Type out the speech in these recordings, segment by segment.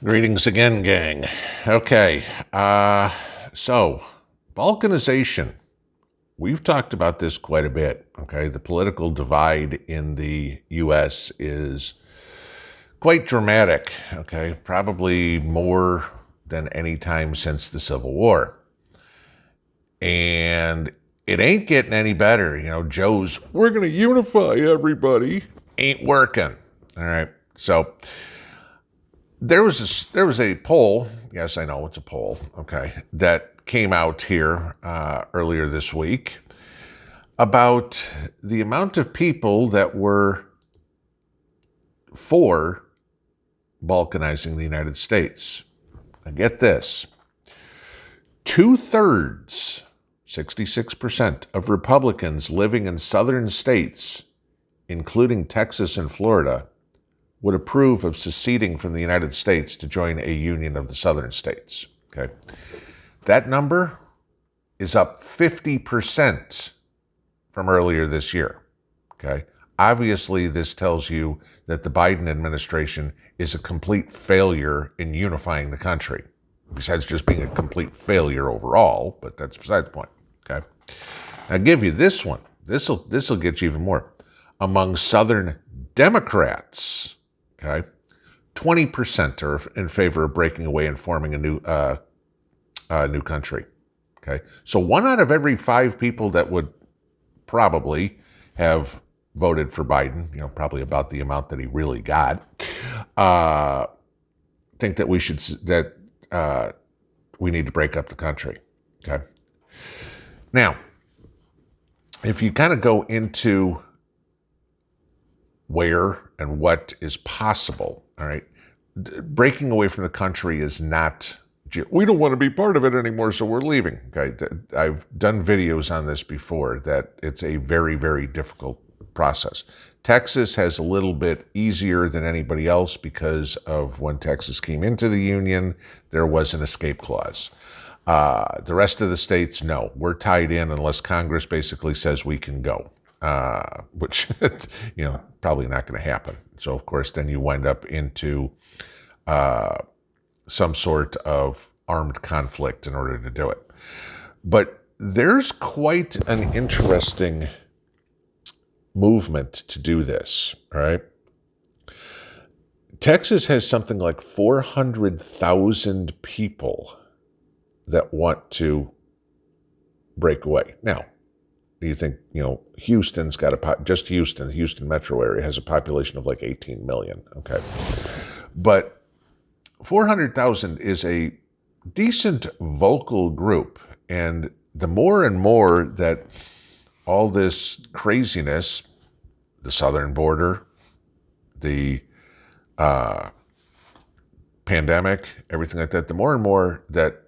Greetings again, gang. Okay, so balkanization. We've talked about this quite a bit. Okay, the political divide in the U.S. is quite dramatic. Okay, probably more than any time since the Civil War. And it ain't getting any better. Joe's, we're going to unify everybody, ain't working. All right, so there was a poll. Yes, I know it's a poll. Okay, that came out here earlier this week about the amount of people that were for balkanizing the United States. Now get this: 2/3, 66% of Republicans living in southern states, including Texas and Florida, would approve of seceding from the United States to join a union of the southern states. Okay, that number is up 50% from earlier this year. Okay, obviously this tells you that the Biden administration is a complete failure in unifying the country, besides just being a complete failure overall, but that's beside the point. Okay, I'll give you this one. This'll get you even more. Among Southern Democrats, okay, 20% are in favor of breaking away and forming a new country. Okay, so 1 out of every 5 people that would probably have voted for Biden, probably about the amount that he really got, think that we need to break up the country. Okay, now if you kind of go into where and what is possible, all right, breaking away from the country is not, we don't want to be part of it anymore, so we're leaving. Okay, I've done videos on this before, that it's a very, very difficult process. Texas has a little bit easier than anybody else because of when Texas came into the union, there was an escape clause. The rest of the states, no, we're tied in unless Congress basically says we can go. Which, probably not going to happen. So, of course, then you wind up into some sort of armed conflict in order to do it. But there's quite an interesting movement to do this, all right? Texas has something like 400,000 people that want to break away. Now, you think, Houston's got just Houston, the Houston metro area has a population of like 18 million. Okay. But 400,000 is a decent vocal group. And the more and more that all this craziness, the southern border, the pandemic, everything like that, the more and more that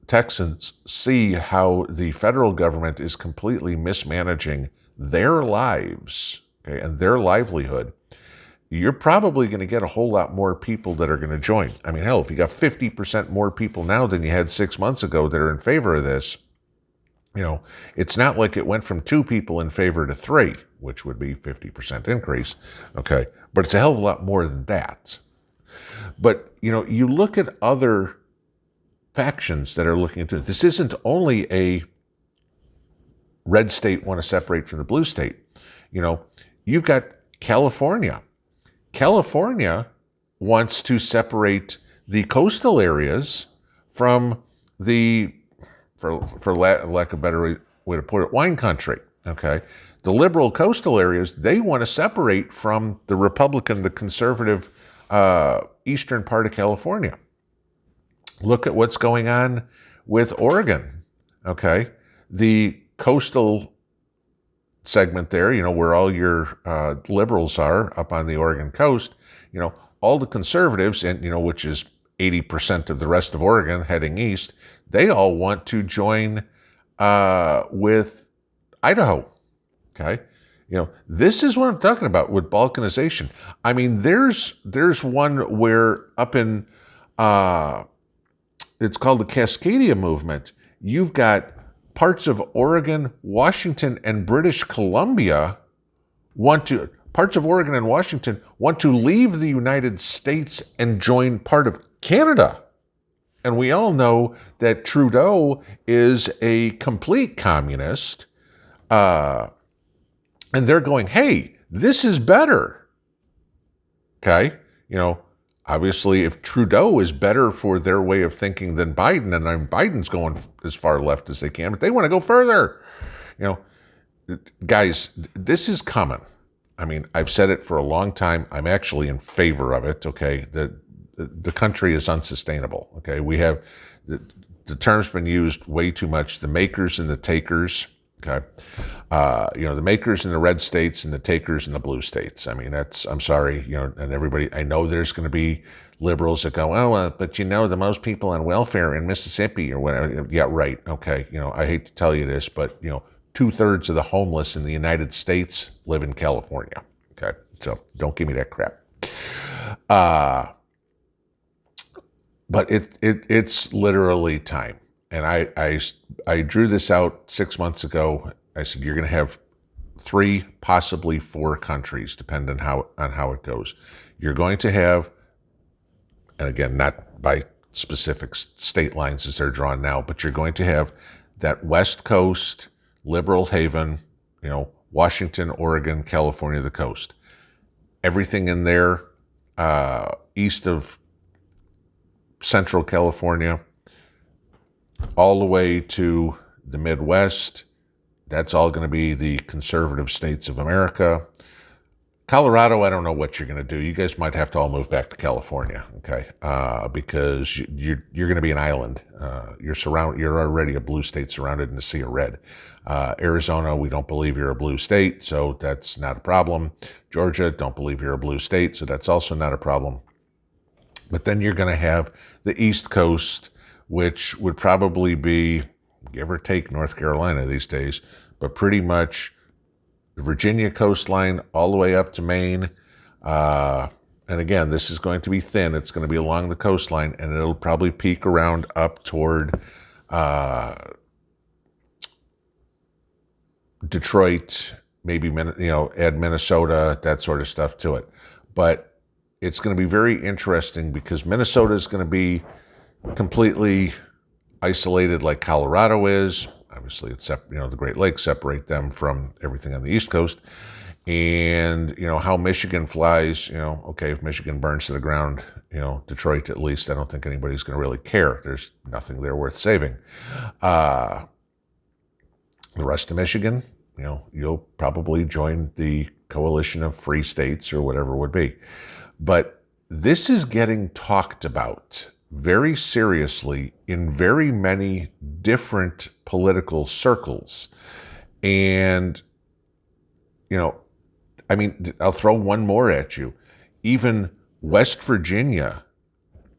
Texans see how the federal government is completely mismanaging their lives, okay, and their livelihood, you're probably going to get a whole lot more people that are going to join. I mean, hell, if you got 50% more people now than you had 6 months ago that are in favor of this, it's not like it went from 2 people in favor to 3, which would be 50% increase, okay? But it's a hell of a lot more than that. But, you look at other factions that are looking into it. This isn't only a red state want to separate from the blue state. You've got California. California wants to separate the coastal areas from the, for lack of a better way to put it, wine country. Okay, the liberal coastal areas, they want to separate from the Republican, the conservative eastern part of California. Look at what's going on with Oregon, okay? The coastal segment there, where all your liberals are up on the Oregon coast, all the conservatives, and, which is 80% of the rest of Oregon heading east, they all want to join with Idaho, okay? This is what I'm talking about with balkanization. I mean, there's one where up in... it's called the Cascadia movement. You've got parts of Oregon, Washington, and British Columbia want to, parts of Oregon and Washington want to leave the United States and join part of Canada. And we all know that Trudeau is a complete communist. And they're going, hey, this is better. Okay? Obviously, if Trudeau is better for their way of thinking than Biden, and Biden's going as far left as they can, but they want to go further. Guys, this is coming. I mean, I've said it for a long time. I'm actually in favor of it, okay? The country is unsustainable, okay? We have, the term's been used way too much, the makers and the takers, okay? The makers in the red states and the takers in the blue states. I mean, I'm sorry, and everybody, I know there's going to be liberals that go, but the most people on welfare in Mississippi or whatever. Yeah, right, okay. I hate to tell you this, but, 2/3 of the homeless in the United States live in California, okay? So don't give me that crap. But it's literally time. And I drew this out 6 months ago. I said, you're going to have 3, possibly 4 countries, depending on how it goes. You're going to have, and again, not by specific state lines as they're drawn now, but you're going to have that West Coast, liberal haven, Washington, Oregon, California, the coast. Everything in there, east of Central California, all the way to the Midwest, that's all going to be the conservative states of America. Colorado, I don't know what you're going to do. You guys might have to all move back to California, okay? Because you're going to be an island. You're already a blue state surrounded in a sea of red. Arizona, we don't believe you're a blue state, so that's not a problem. Georgia, don't believe you're a blue state, so that's also not a problem. But then you're going to have the East Coast, which would probably be, give or take, North Carolina these days, but pretty much the Virginia coastline all the way up to Maine. And again, this is going to be thin. It's going to be along the coastline, and it'll probably peak around up toward Detroit, maybe, add Minnesota, that sort of stuff to it. But it's going to be very interesting because Minnesota is going to be completely isolated like Colorado is. Obviously, the Great Lakes separate them from everything on the East Coast. And, how Michigan flies, okay, if Michigan burns to the ground, Detroit at least, I don't think anybody's going to really care. There's nothing there worth saving. The rest of Michigan, you'll probably join the coalition of free states or whatever it would be. But this is getting talked about very seriously in very many different political circles. And, I'll throw one more at you. Even West Virginia,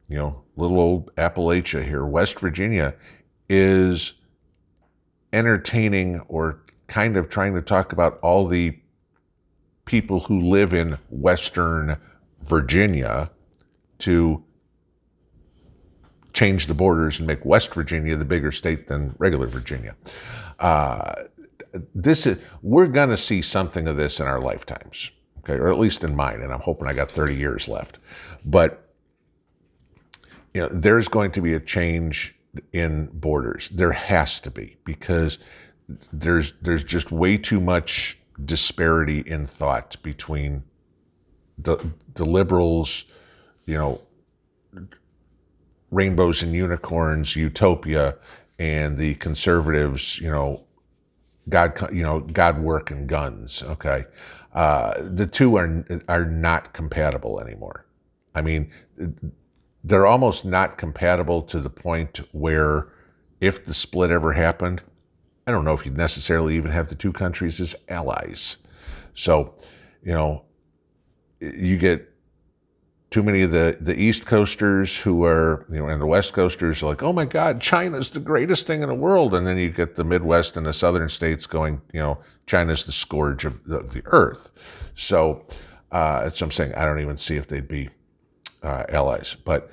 little old Appalachia here, West Virginia is entertaining or kind of trying to talk about all the people who live in Western Virginia to change the borders and make West Virginia the bigger state than regular Virginia. We're going to see something of this in our lifetimes, okay, or at least in mine, and I'm hoping I got 30 years left. But there's going to be a change in borders. There has to be, because there's just way too much disparity in thought between the liberals, rainbows and unicorns, utopia, and the conservatives, God work and guns. Okay, the two are not compatible anymore. I mean, they're almost not compatible to the point where, if the split ever happened, I don't know if you'd necessarily even have the two countries as allies. So, you get too many of the East Coasters who are, and the West Coasters are like, oh my God, China's the greatest thing in the world. And then you get the Midwest and the Southern states going, China's the scourge of the earth. So that's what I'm saying. I don't even see if they'd be allies, but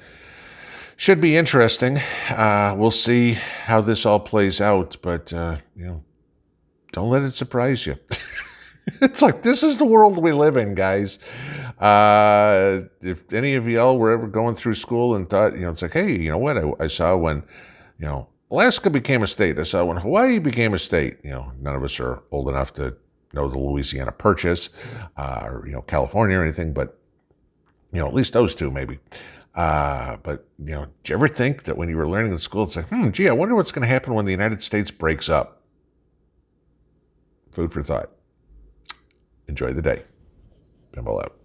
should be interesting. We'll see how this all plays out, but, don't let it surprise you. It's like, this is the world we live in, guys. If any of y'all were ever going through school and thought, it's like, hey, you know what? I saw when, Alaska became a state. I saw when Hawaii became a state. None of us are old enough to know the Louisiana Purchase, or, California or anything, but, at least those two maybe. But, did you ever think that when you were learning in school, it's like, gee, I wonder what's going to happen when the United States breaks up? Food for thought. Enjoy the day. Pinball out.